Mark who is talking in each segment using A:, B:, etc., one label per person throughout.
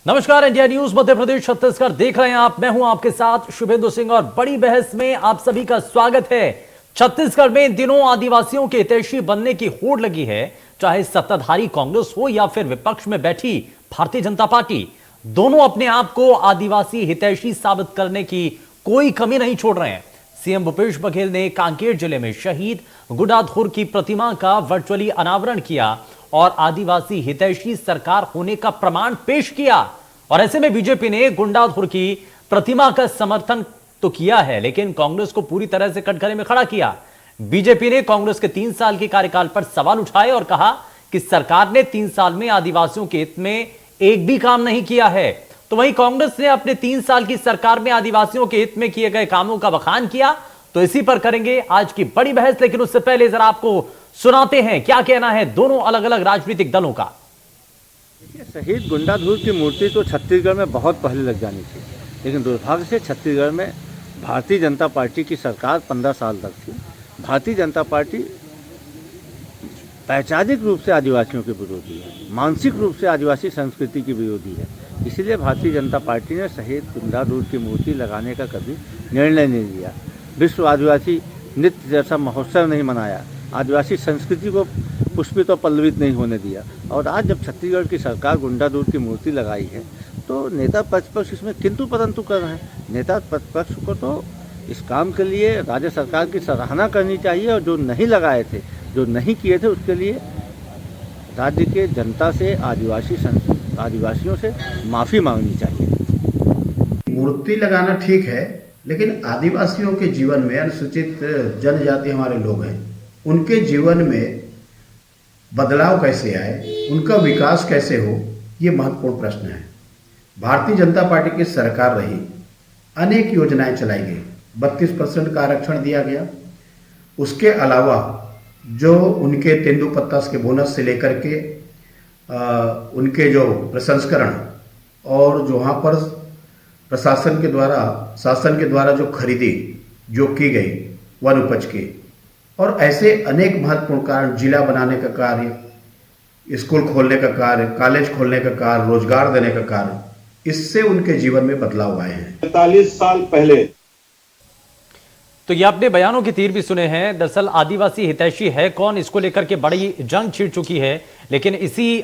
A: नमस्कार, India news Madhya Pradesh Chhattisgarh देख रहे हैं आप। मैं हूं आपके साथ शुभेंदु सिंह और बड़ी बहस में आप सभी का स्वागत है। छत्तीसगढ़ में इन दिनों आदिवासियों के हितैषी बनने की होड़ लगी है, चाहे सत्ताधारी कांग्रेस हो या फिर विपक्ष में बैठी भारतीय जनता पार्टी। दोनों अपने आप को आदिवासी हितैषी साबित करने की कोई कमी नहीं छोड़ रहे हैं। सीएम भूपेश बघेल ने कांकेर जिले में शहीद गुंडाधुर की प्रतिमा का वर्चुअली अनावरण किया और आदिवासी हितैषी सरकार होने का प्रमाण पेश किया। और ऐसे में बीजेपी ने गुंडाधुर की प्रतिमा का समर्थन तो किया है, लेकिन कांग्रेस को पूरी तरह से कटघरे में खड़ा किया। बीजेपी ने कांग्रेस के 3 साल के कार्यकाल पर सवाल उठाए और कहा कि सरकार ने 3 साल में आदिवासियों के हित में एक भी काम नहीं किया है। तो वहीं कांग्रेस ने अपने 3 साल की सरकार में आदिवासियों के हित में किए गए कामों का बखान किया। तो इसी पर करेंगे आज की बड़ी बहस, लेकिन उससे पहले जरा आपको सुनाते हैं क्या कहना है दोनों अलग अलग राजनीतिक दलों का।
B: शहीद गुंडाधुर की मूर्ति तो छत्तीसगढ़ में बहुत पहले लग जानी थी, लेकिन दुर्भाग्य से छत्तीसगढ़ में भारतीय जनता पार्टी की सरकार 15 साल तक थी। भारतीय जनता पार्टी वैचारिक रूप से आदिवासियों के विरोधी है, मानसिक रूप से आदिवासी संस्कृति की विरोधी है। इसीलिए भारतीय जनता पार्टी ने शहीद गुंडाधुर की मूर्ति लगाने का कभी निर्णय नहीं लिया। विश्व आदिवासी नृत्य जैसा महोत्सव नहीं मनाया, आदिवासी संस्कृति को पुष्पित और पल्लवित नहीं होने दिया। और आज जब छत्तीसगढ़ की सरकार गुंडाधुर की मूर्ति लगाई है तो नेता प्रतिपक्ष इसमें किंतु परंतु कर रहे हैं। नेता प्रतिपक्ष को तो इस काम के लिए राज्य सरकार की सराहना करनी चाहिए, और जो नहीं लगाए थे, जो नहीं किए थे, उसके लिए राज्य के जनता से आदिवासियों से माफ़ी मांगनी चाहिए।
C: मूर्ति लगाना ठीक है, लेकिन आदिवासियों के जीवन में, अनुसूचित जनजाति हमारे लोग हैं, उनके जीवन में बदलाव कैसे आए, उनका विकास कैसे हो, ये महत्वपूर्ण प्रश्न है। भारतीय जनता पार्टी की सरकार रही, अनेक योजनाएं चलाई गई, 32% का आरक्षण दिया गया। उसके अलावा जो उनके तेंदुपत्ता के बोनस से लेकर के उनके जो प्रसंस्करण और जो वहाँ पर प्रशासन के द्वारा, शासन के द्वारा जो खरीदी जो की गई वन उपज की, और ऐसे अनेक महत्वपूर्ण कार्य, जिला बनाने का कार्य, स्कूल खोलने का कार्य, कॉलेज खोलने का कार्य, रोजगार देने का कार्य, इससे उनके जीवन में बदलाव आए हैं।
D: 45 साल पहले
A: तो ये आपने बयानों के तीर भी सुने हैं। दरअसल आदिवासी हितैषी है कौन, इसको लेकर के बड़ी जंग छिड़ चुकी है, लेकिन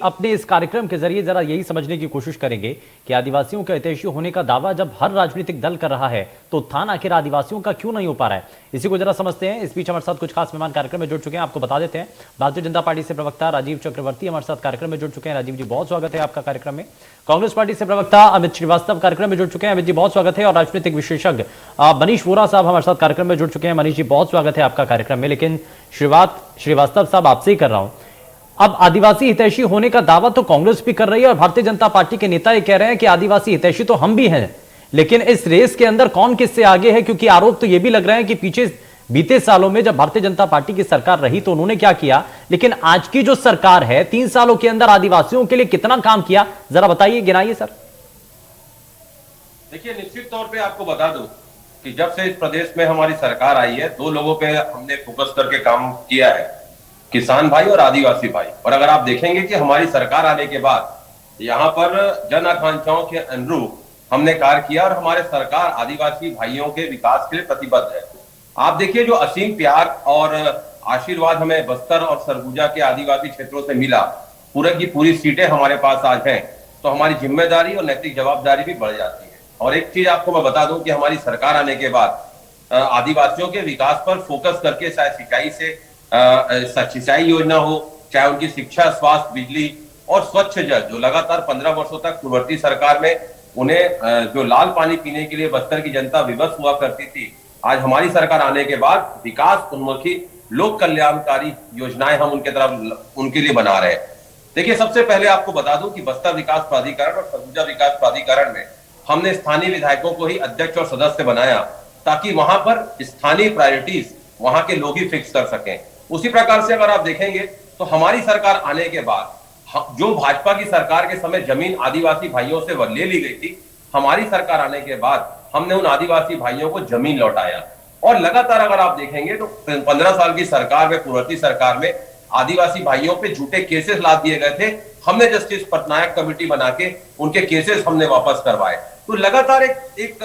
A: अपने इस कार्यक्रम के जरिए जरा यही समझने की कोशिश करेंगे कि आदिवासियों के हितैषी होने का दावा जब हर राजनीतिक दल कर रहा है तो उत्थान आखिर आदिवासियों का क्यों नहीं हो पा रहा है, इसी को जरा समझते हैं। इस बीच हमारे साथ कुछ खास मेहमान कार्यक्रम में जुड़ चुके हैं, आपको बता देते हैं। भारतीय जनता पार्टी से प्रवक्ता राजीव चक्रवर्ती हमारे साथ कार्यक्रम में जुड़ चुके हैं। राजीव जी, बहुत स्वागत है आपका कार्यक्रम में। कांग्रेस पार्टी से प्रवक्ता अमित श्रीवास्तव कार्यक्रम में जुड़ चुके हैं। अमित जी, बहुत स्वागत है। और राजनीतिक विशेषज्ञ मनीष वोरा साहब हमारे साथ कार्यक्रम में जुड़ चुके हैं। मनीष जी, बहुत स्वागत है आपका कार्यक्रम में। लेकिन श्रीवास्तव साहब, आपसे ही कर रहा हूं, अब आदिवासी हितैषी होने का दावा तो कांग्रेस भी कर रही है और भारतीय जनता पार्टी के नेता ये कह रहे हैं कि आदिवासी हितैषी तो हम भी हैं, लेकिन इस रेस के अंदर कौन किससे आगे है? क्योंकि आरोप तो ये भी लग रहा है कि पीछे बीते सालों में जब भारतीय जनता पार्टी की सरकार रही तो उन्होंने क्या किया, लेकिन आज की जो सरकार है 3 सालों के अंदर आदिवासियों के लिए कितना काम किया, जरा बताइए, गिनाइए सर।
E: देखिए, निश्चित तौर पे आपको बता दूं कि जब से इस प्रदेश में हमारी सरकार आई है, 2 लोगों पे हमने फोकस करके काम किया है, किसान भाई और आदिवासी भाई। और अगर आप देखेंगे कि हमारी सरकार आने के बाद यहाँ पर जन आकांक्षाओं के अनुरूप हमने कार्य किया और हमारे सरकार आदिवासी भाइयों के विकास के लिए प्रतिबद्ध है। आप देखिए, जो असीम प्यार और आशीर्वाद हमें बस्तर और सरगुजा के आदिवासी क्षेत्रों से मिला, पूरे की पूरी सीटें हमारे पास आज हैं, तो हमारी जिम्मेदारी और नैतिक जवाबदारी भी बढ़ जाती है। और एक चीज आपको मैं बता दूं कि हमारी सरकार आने के बाद आदिवासियों के विकास पर फोकस करके, चाहे सिंचाई योजना हो, चाहे उनकी शिक्षा, स्वास्थ्य, बिजली और स्वच्छ जल, जो लगातार 15 वर्षों तक पूर्ववर्ती सरकार में उन्हें जो लाल पानी पीने के लिए बस्तर की जनता विवश हुआ करती थी, आज हमारी सरकार आने के बाद विकास उन्मुखी लोक कल्याणकारी योजनाएं हम उनके लिए बना रहे हैं। देखिए, सबसे पहले आपको बता दूं कि बस्तर विकास प्राधिकरण और सरगुजा विकास प्राधिकरण में हमने स्थानीय विधायकों को ही अध्यक्ष और सदस्य बनाया, ताकि वहां पर स्थानीय प्रायोरिटीज वहां के लोग ही फिक्स कर सकें। उसी प्रकार से अगर आप देखेंगे तो हमारी सरकार आने के बाद जो भाजपा की सरकार के समय जमीन आदिवासी भाइयों से ले ली गई थी, हमारी सरकार आने के बाद हमने उन आदिवासी भाइयों को जमीन लौटाया। और लगातार अगर आप देखेंगे तो 15 साल की सरकार में, पूर्ववर्ती सरकार में आदिवासी भाइयों पे झूठे केसेस ला दिए गए थे, हमने जस्टिस पटनायक कमेटी बना के उनके केसेस हमने वापस करवाए। तो लगातार एक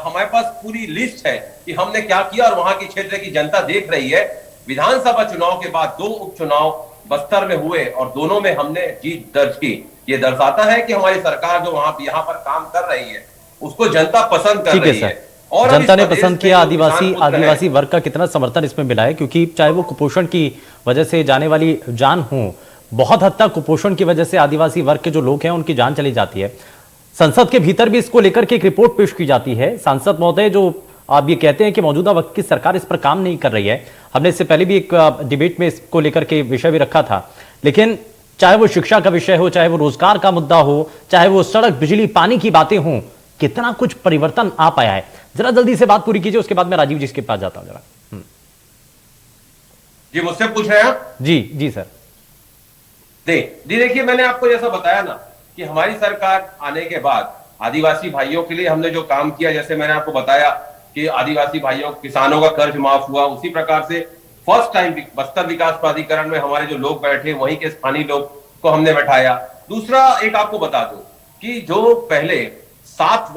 E: हमारे पास पूरी लिस्ट है कि हमने क्या किया और वहां की क्षेत्र की जनता देख रही है। विधानसभा चुनाव के बाद 2 उपचुनाव बस्तर में हुए और दोनों में हमने जीत दर्ज की। ये दर्शाता है कि हमारी सरकार जो यहाँ पर काम कर रही है उसको जनता पसंद कर रही है। और
A: जनता ने पसंद किया। आदिवासी वर्ग का कितना समर्थन इसमें मिला है, क्योंकि चाहे वो कुपोषण की वजह से जाने वाली जान हो, बहुत हद तक कुपोषण की वजह से आदिवासी वर्ग के जो लोग हैं उनकी जान चली जाती है। संसद के भीतर भी इसको लेकर के एक रिपोर्ट पेश की जाती है। सांसद महोदय जो आप ये कहते हैं कि मौजूदा वक्त की सरकार इस पर काम नहीं कर रही है, हमने इससे पहले भी एक डिबेट में इसको लेकर के विषय भी रखा था, लेकिन चाहे वो शिक्षा का विषय हो, चाहे वो रोजगार का मुद्दा हो, चाहे वो सड़क बिजली पानी की बातें हों, कितना कुछ परिवर्तन आ पाया है। जरा जल्दी से बात पूरी कीजिए, उसके बाद मैं राजीव जी के पास जाता हूं। जरा
E: जी मुझसे पूछ रहे हैं आप?
A: जी सर।
E: देखिए मैंने आपको जैसा बताया ना कि हमारी सरकार आने के बाद आदिवासी भाइयों के लिए हमने जो काम किया, जैसे मैंने आपको बताया कि आदिवासी भाइयों किसानों का कर्ज माफ हुआ, उसी प्रकार से फर्स्ट टाइम बस्तर विकास प्राधिकरण में हमारे जो लोग बैठे वहीं के स्थानीय लोग को हमने बैठाया। दूसरा एक आपको बता दूं कि जो पहले 7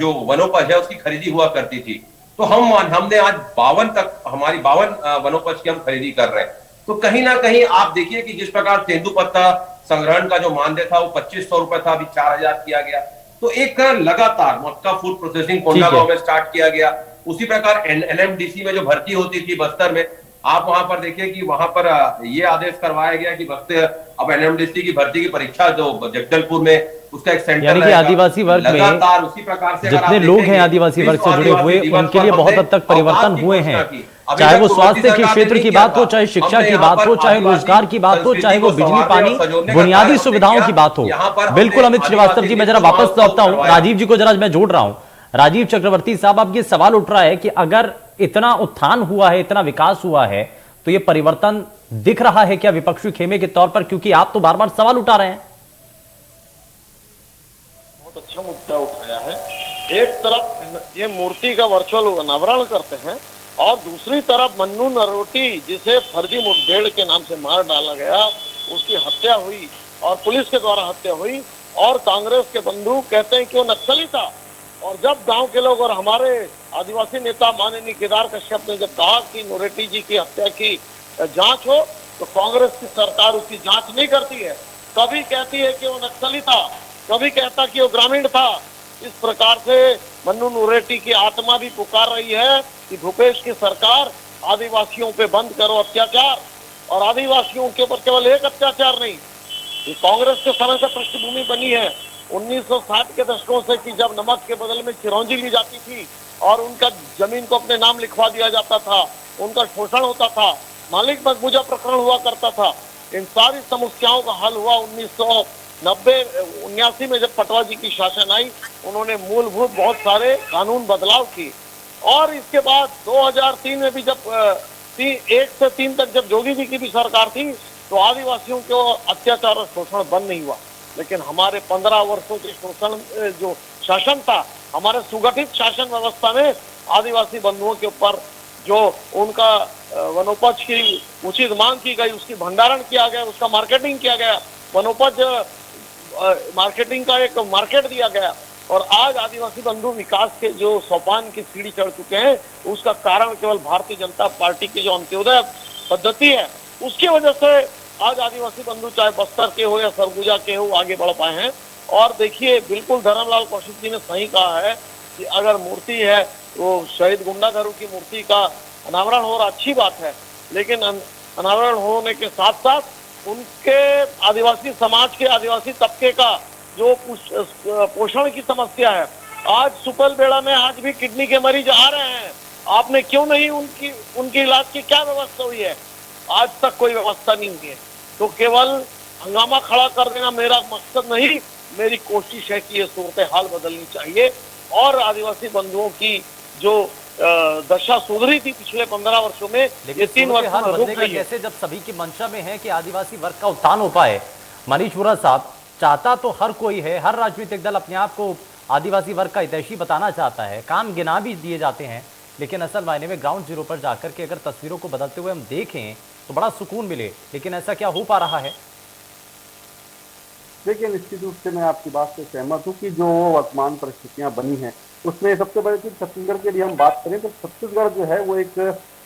E: जो वनोपज है उसकी खरीदी हुआ करती थी, तो हमने आज 52 तक हमारी 52 वनोपज की हम खरीदी कर रहे हैं। तो कहीं ना कहीं आप देखिए कि जिस प्रकार तेंदुपत्ता संग्रहण का जो मानदेय था वो 2500 रुपए था, अभी 4000 किया गया। तो एक लगातार मक्का फूड प्रोसेसिंग कोंडागांव में स्टार्ट किया गया। उसी प्रकार एनएमडीसी में जो भर्ती होती थी बस्तर में, आप वहां पर देखिए कि वहां पर ये आदेश करवाया गया कि बस्तर अब एनएमडीसी की भर्ती की परीक्षा जो जगदलपुर में उसका एक सेंटर
A: यानी कि आदिवासी वर्ग में
E: उसी प्रकार से
A: जितने लोग हैं आदिवासी वर्ग से जुड़े हुए उनके लिए बहुत हद तक परिवर्तन हुए हैं। चाहे वो स्वास्थ्य के क्षेत्र की बात हो, चाहे शिक्षा की बात हो, चाहे रोजगार की बात हो, चाहे वो बिजली पानी बुनियादी सुविधाओं की बात हो। बिल्कुल अमित श्रीवास्तव जी, मैं जरा वापस लौटता हूं, राजीव जी को जरा मैं जोड़ रहा हूं। राजीव चक्रवर्ती साहब, अब ये सवाल उठ रहा है कि अगर इतना उत्थान हुआ है, इतना विकास हुआ है, तो ये परिवर्तन दिख रहा है क्या विपक्षी खेमे के तौर पर? क्योंकि आप तो बार बार सवाल उठा रहे हैं।
D: बहुत अच्छा मुद्दा उठाया है। एक तरफ ये मूर्ति का वर्चुअल अनावरण करते हैं और दूसरी तरफ मन्नू नरोटी, जिसे फर्जी मुठभेड़ के नाम से मार डाला गया, उसकी हत्या हुई और पुलिस के द्वारा हत्या हुई, और कांग्रेस के बंधु कहते हैं कि वो नक्सली था। और जब गांव के लोग और हमारे आदिवासी नेता माननीय केदार कश्यप ने जब कहा कि नोरेटी जी की हत्या की जांच हो, तो कांग्रेस की सरकार उसकी जांच नहीं करती है। कभी कहती है कि वो नक्सली था, कभी कहता कि वो ग्रामीण था। इस प्रकार से मन्नू नोरेटी की आत्मा भी पुकार रही है कि भूपेश की सरकार आदिवासियों पे बंद करो अत्याचार। और आदिवासियों के ऊपर केवल एक अत्याचार नहीं, ये कांग्रेस के समय से पृष्ठभूमि बनी है 1960 के दशकों से, कि जब नमक के बदले में चिरौंजी ली जाती थी और उनका जमीन को अपने नाम लिखवा दिया जाता था, उनका शोषण होता था, मालिक मकबूजा प्रकरण हुआ करता था। इन सारी समस्याओं का हल हुआ 1989 में जब पटवा जी की शासन आई। उन्होंने मूलभूत बहुत सारे कानून बदलाव किए और इसके बाद 2003 में भी जब 1 से 3 तक जब जोगी जी की भी सरकार थी, तो आदिवासियों को अत्याचार और शोषण बंद नहीं हुआ। लेकिन हमारे 15 वर्षों के शोषण जो शासन था, हमारे सुगठित शासन व्यवस्था में आदिवासी बंधुओं के ऊपर जो उनका वनोपज की उचित मांग की गई, उसकी भंडारण किया गया, उसका मार्केटिंग किया गया, वनोपज मार्केटिंग का एक मार्केट दिया गया। और आज आदिवासी बंधु विकास के जो सोपान की सीढ़ी चढ़ चुके हैं, उसका कारण केवल भारतीय जनता पार्टी की जो अंत्योदय पद्धति है, उसकी वजह से आज आदिवासी बंधु चाहे बस्तर के हो या सरगुजा के हो आगे बढ़ पाए हैं। और देखिए, बिल्कुल धर्मलाल कौशिक जी ने सही कहा है कि अगर मूर्ति है वो शहीद गुंडाधरू की मूर्ति का अनावरण हो रहा, अच्छी बात है, लेकिन अनावरण होने के साथ साथ उनके आदिवासी समाज के आदिवासी तबके का जो पोषण की समस्या है, आज सुपल बेड़ा में आज भी किडनी के मरीज आ रहे हैं। आपने क्यों नहीं उनकी इलाज की क्या व्यवस्था हुई है? आज तक कोई व्यवस्था नहीं हुई है। तो केवल हंगामा खड़ा कर देना मेरा मकसद नहीं, मेरी कोशिश है कि ये सूरत हाल बदलनी चाहिए और आदिवासी बंधुओं की जो दशा सुधरी थी पिछले 15 वर्षों में, ये 3 वर्षों में रुक गई है।
A: जैसे जब सभी की मंशा में है कि आदिवासी वर्ग का उत्थान हो पाए, मनीष वोरा साहब, चाहता तो हर कोई है, हर राजनीतिक दल अपने आप को आदिवासी वर्ग का हितैषी बताना चाहता है, काम गिना भी दिए जाते हैं, लेकिन असल मायने में ग्राउंड जीरो पर जाकर के अगर तस्वीरों को बदलते हुए हम देखें तो बड़ा सुकून मिले, लेकिन ऐसा क्या हो पा रहा है?
F: देखिए, निश्चित रूप से मैं आपकी बात से सहमत हूँ कि जो वर्तमान परिस्थितियां बनी हैं उसमें सबसे बड़ी चीज छत्तीसगढ़ की यदि हम बात करें तो छत्तीसगढ़ जो है वो एक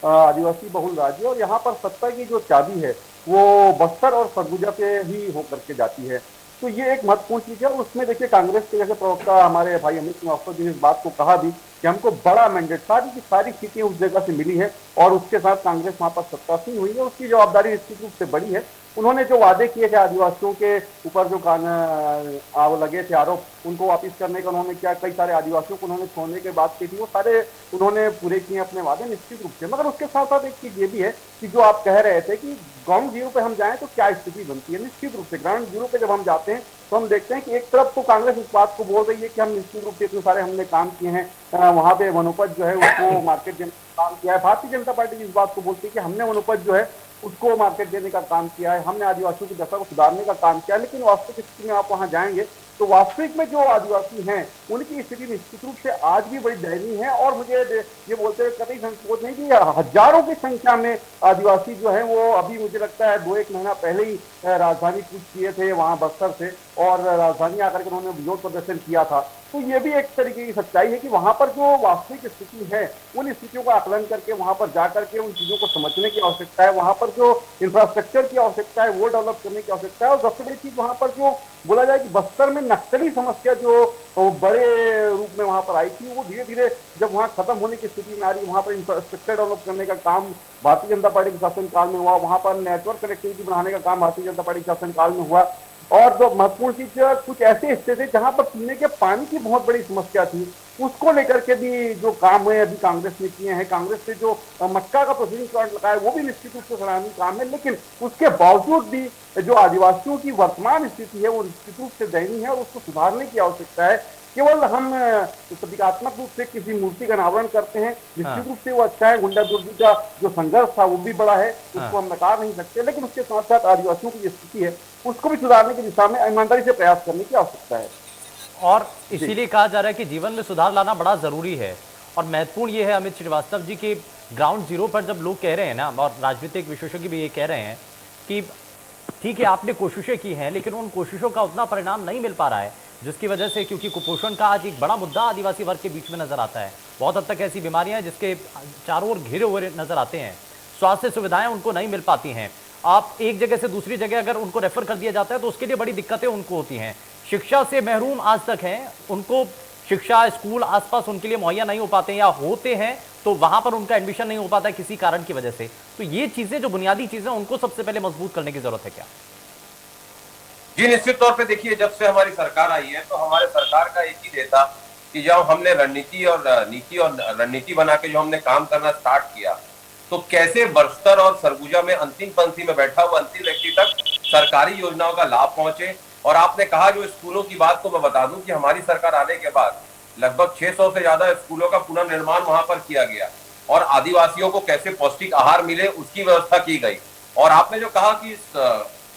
F: आदिवासी बहुल राज्य है और यहाँ पर सत्ता की जो चाबी है वो बस्तर और सरगुजा पे ही होकर के जाती है। तो ये एक महत्वपूर्ण चीज है। उसमें देखिए, कांग्रेस के जैसे प्रवक्ता हमारे भाई अमित श्रीवास्तव जी ने इस बात को कहा भी कि हमको बड़ा मैंडेट, सारी की सारी सीटें उस जगह से मिली है और उसके साथ कांग्रेस वहां पर सत्तासीन हुई है, उसकी जवाबदारी निश्चित रूप से बड़ी है। उन्होंने जो वादे किए थे आदिवासियों के ऊपर, जो लगे थे आरोप, उनको वापस करने का उन्होंने किया। कई सारे आदिवासियों को उन्होंने छोड़ने की बात की थी, वो सारे उन्होंने पूरे किए अपने वादे निश्चित रूप से। मगर उसके साथ साथ एक चीज ये भी है कि जो आप कह रहे थे कि ग्राउंड जीरो पे हम जाएं तो क्या स्थिति बनती है। निश्चित रूप से ग्राउंड जीरो पे जब हम जाते हैं तो हम देखते हैं कि एक तरफ तो कांग्रेस इस बात को बोल रही है कि हम निश्चित रूप से इतने सारे हमने काम किए हैं, वहां पे वनोपज जो है उसको मार्केट देने का काम किया है। भारतीय जनता पार्टी इस बात को बोलती है कि हमने वनोपज जो है उसको मार्केट देने का काम किया है, हमने आदिवासियों की दशा को सुधारने का काम किया है। लेकिन वास्तविक स्थिति में आप वहां जाएंगे तो वास्तविक में जो आदिवासी हैं उनकी स्थिति निश्चित रूप से आज भी बड़ी दयनीय है। और मुझे ये बोलते हुए कतई संकोच नहीं कि हजारों की संख्या में आदिवासी जो है वो अभी मुझे लगता है 2-1 महीना पहले ही राजधानी कूच किए थे वहां बस्तर से और राजधानी आकर के उन्होंने विरोध प्रदर्शन किया था। तो ये भी एक तरीके की सच्चाई है कि वहां पर जो वास्तविक स्थिति है उन स्थितियों का आकलन करके वहां पर जाकर के उन चीजों को समझने की आवश्यकता है। वहां पर जो इंफ्रास्ट्रक्चर की आवश्यकता है वो डेवलप करने की आवश्यकता है। और सबसे बड़ी चीज वहां पर जो बोला जाए कि बस्तर में नक्सली समस्या जो बड़े रूप में वहां पर आई थी, वो धीरे धीरे जब वहां खत्म होने की स्थिति में आ रही, वहां पर इंफ्रास्ट्रक्चर डेवलप करने का काम भारतीय जनता पार्टी के शासनकाल में हुआ, वहां पर नेटवर्क कनेक्टिविटी बढ़ाने का काम भारतीय जनता पार्टी के शासनकाल में हुआ। और जो महत्वपूर्ण चीज, कुछ ऐसे हिस्से थे जहां पर पीने के पानी की बहुत बड़ी समस्या थी, उसको लेकर के भी जो काम हुए अभी कांग्रेस ने किए हैं। कांग्रेस ने जो मक्का का प्रोसेसिंग प्लांट लगाया वो भी निश्चित रूप से सराहनीय काम है। लेकिन उसके बावजूद भी जो आदिवासियों की वर्तमान स्थिति है वो निश्चित रूप से दयनीय है और उसको सुधारने की आवश्यकता है। केवल हम प्रतीकात्मक रूप से किसी मूर्ति का अनावरण करते हैं, निश्चित रूप से वो अच्छा है। गुंडागर्दी का जो संघर्ष था वो भी बड़ा है, उसको हम नकार नहीं सकते। लेकिन उसके साथ साथ आदिवासियों की जो स्थिति है उसको भी सुधारने की दिशा में ईमानदारी से प्रयास करने की आवश्यकता है।
A: और इसीलिए कहा जा रहा है कि जीवन में सुधार लाना बड़ा जरूरी है। और महत्वपूर्ण ये है अमित श्रीवास्तव जी की ग्राउंड जीरो पर जब लोग कह रहे हैं ना, और राजनीतिक विशेषज्ञ भी ये कह रहे हैं कि ठीक है आपने कोशिशें की हैं लेकिन उन कोशिशों का उतना परिणाम नहीं मिल पा रहा है, जिसकी वजह से, क्योंकि कुपोषण का आज एक बड़ा मुद्दा आदिवासी वर्ग के बीच में नजर आता है। बहुत हद तक ऐसी बीमारियां हैं जिसके चारों ओर घिरे हुए नजर आते हैं। स्वास्थ्य सुविधाएं उनको नहीं मिल पाती हैं। आप एक जगह से दूसरी जगह अगर उनको रेफर कर दिया जाता है तो उसके लिए बड़ी दिक्कतें उनको होती हैं। शिक्षा से महरूम आज तक हैं, उनको शिक्षा, स्कूल आसपास उनके लिए मुहैया नहीं हो पाते हैं, या होते हैं तो वहां पर उनका एडमिशन नहीं हो पाता है किसी कारण की वजह से। तो ये चीजें, जो बुनियादी चीजें, उनको सबसे पहले मजबूत करने की जरूरत है क्या?
E: जी, निश्चित तौर पे देखिए, जब से हमारी सरकार आई है तो हमारे सरकार का एक ही रहता कि जब हमने रणनीति और नीति और रणनीति बना के जो हमने काम करना स्टार्ट किया तो कैसे बस्तर और सरगुजा में अंतिम पंक्ति में बैठा हुआ अंतिम व्यक्ति तक सरकारी योजनाओं का लाभ पहुंचे। और आपने कहा जो स्कूलों की बात को मैं बता दूं कि हमारी सरकार आने के बाद लगभग 600 से ज्यादा स्कूलों का पुनर्निर्माण वहां पर किया गया और आदिवासियों को कैसे पौष्टिक आहार मिले उसकी व्यवस्था की गई। और आपने जो कहा कि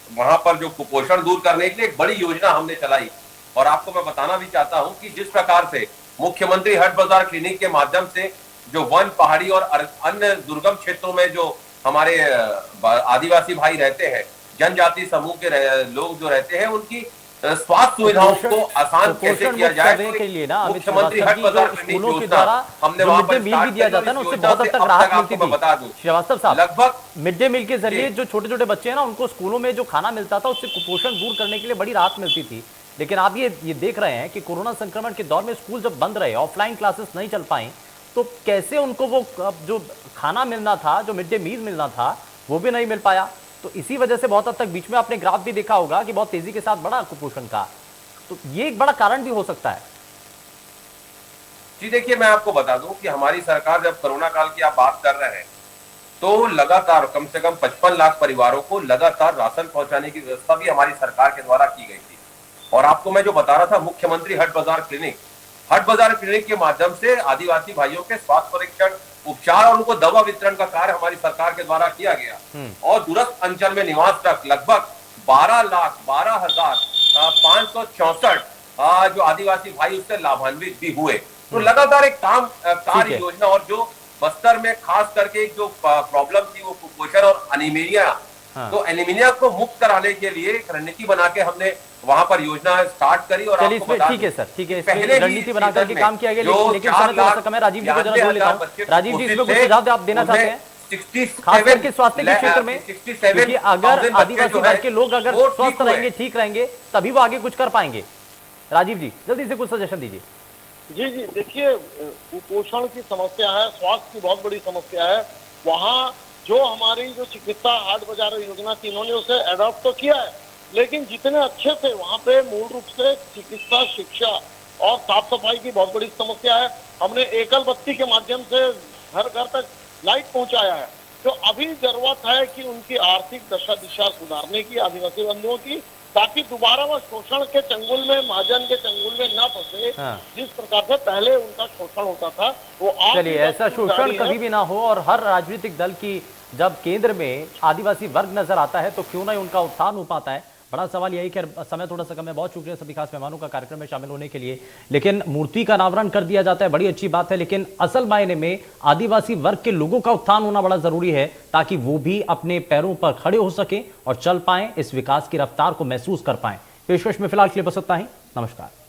E: वहां पर जो कुपोषण दूर करने के लिए एक बड़ी योजना हमने चलाई, और आपको मैं बताना भी चाहता हूं कि जिस प्रकार से मुख्यमंत्री हट बाजार क्लिनिक के माध्यम से जो वन, पहाड़ी और अन्य दुर्गम क्षेत्रों में जो हमारे आदिवासी भाई रहते हैं, जनजाति समूह के लोग जो रहते हैं, उनकी स्वास्थ्य सुविधाओं को आसान कैसे किया जाए
A: के लिए ना
E: मुख्यमंत्री हट बाजार क्लिनिक
A: स्कूलों के द्वारा
E: हमने वहां पर
A: मिल भी दिया जाता है ना, उससे बहुत हद तक राहत मिलती थी।
E: बता दूं
A: श्रीवास्तव साहब,
E: लगभग
A: मिड डे मील के जरिए जो छोटे छोटे बच्चे हैं ना, उनको स्कूलों में जो खाना मिलता था उससे कुपोषण दूर करने के लिए बड़ी राहत मिलती थी। लेकिन आप ये देख रहे हैं कि कोरोना संक्रमण के दौर में स्कूल जब बंद रहे, ऑफलाइन क्लासेस नहीं चल पाई, तो कैसे उनको वो जो खाना मिलना था, जो मिड डे मील मिलना था, वो भी नहीं मिल पाया। तो इसी वजह से बहुत हद तक बीच में आपने ग्राफ भी देखा होगा कि बहुत तेजी के साथ बढ़ा कुपोषण का। तो ये एक बड़ा कारण भी हो सकता है।
E: जी देखिए, मैं आपको बता दूं कि हमारी सरकार जब कोरोना काल की आप बात कर रहे हैं तो लगातार कम से कम 55 लाख परिवारों को लगातार राशन पहुंचाने की व्यवस्था भी हमारी सरकार के द्वारा की गई थी। और आपको मैं जो बता रहा था, मुख्यमंत्री हट बाजार क्लिनिक के माध्यम से आदिवासी भाइयों के स्वास्थ्य परीक्षण, उपचार और उनको दवा वितरण का कार्य हमारी सरकार के द्वारा किया गया। और दूरस्थ अंचल में निवास तक लगभग 12,0564 जो आदिवासी भाई उससे लाभान्वित भी हुए। तो लगातार एक कार्य योजना और जो बस्तर में खास करके जो प्रॉब्लम थी वो कुपोषण और एनीमिया, तो एनीमिया को मुक्त कराने के लिए एक रणनीति बना के हमने वहां पर योजना स्टार्ट करी। और
A: चलिए इसमें ठीक है सर, ठीक है, इसमें रणनीति बना करके काम किया गया, लेकिन समय थोड़ा सा कम है। राजीव जी को जरा जोड़ लेता हूं। राजीव जी, इसमें कुछ सुझाव आप देना चाहते हैं खास करके स्वास्थ्य के क्षेत्र में? क्योंकि अगर आदिवासी वर्ग के लोग अगर स्वस्थ रहेंगे, ठीक रहेंगे, तभी वो आगे कुछ कर पाएंगे। राजीव जी जल्दी से कुछ सजेशन दीजिए।
D: जी, देखिए कुपोषण की समस्या है, स्वास्थ्य की बहुत बड़ी समस्या है। वहाँ जो हमारी जो चिकित्सा हाट बाजार योजना थी, इन्होंने उसे अडॉप्ट तो किया है, लेकिन जितने अच्छे थे वहाँ पे मूल रूप से चिकित्सा, शिक्षा और साफ सफाई की बहुत बड़ी समस्या है। हमने एकल बत्ती के माध्यम से घर घर तक लाइट पहुंचाया है। तो अभी जरूरत है कि उनकी आर्थिक दशा दिशा सुधारने की, आदिवासी बंधुओं की, ताकि दोबारा वह शोषण के चंगुल में, महाजन के चंगुल में न फंसे। जिस प्रकार से पहले उनका शोषण होता था वो
A: चलिए ऐसा शोषण कभी भी ना हो। और हर राजनीतिक दल की जब केंद्र में आदिवासी वर्ग नजर आता है तो क्यों ना उनका उत्थान हो पाता है। बड़ा सवाल यही कि समय थोड़ा सा कम है। बहुत शुक्रिया सभी खास मेहमानों का कार्यक्रम में शामिल होने के लिए। लेकिन मूर्ति का अनावरण कर दिया जाता है, बड़ी अच्छी बात है, लेकिन असल मायने में आदिवासी वर्ग के लोगों का उत्थान होना बड़ा जरूरी है, ताकि वो भी अपने पैरों पर खड़े हो सके और चल पाए, इस विकास की रफ्तार को महसूस कर पाए। पेशकश में फिलहाल के लिए बस इतना ही। नमस्कार।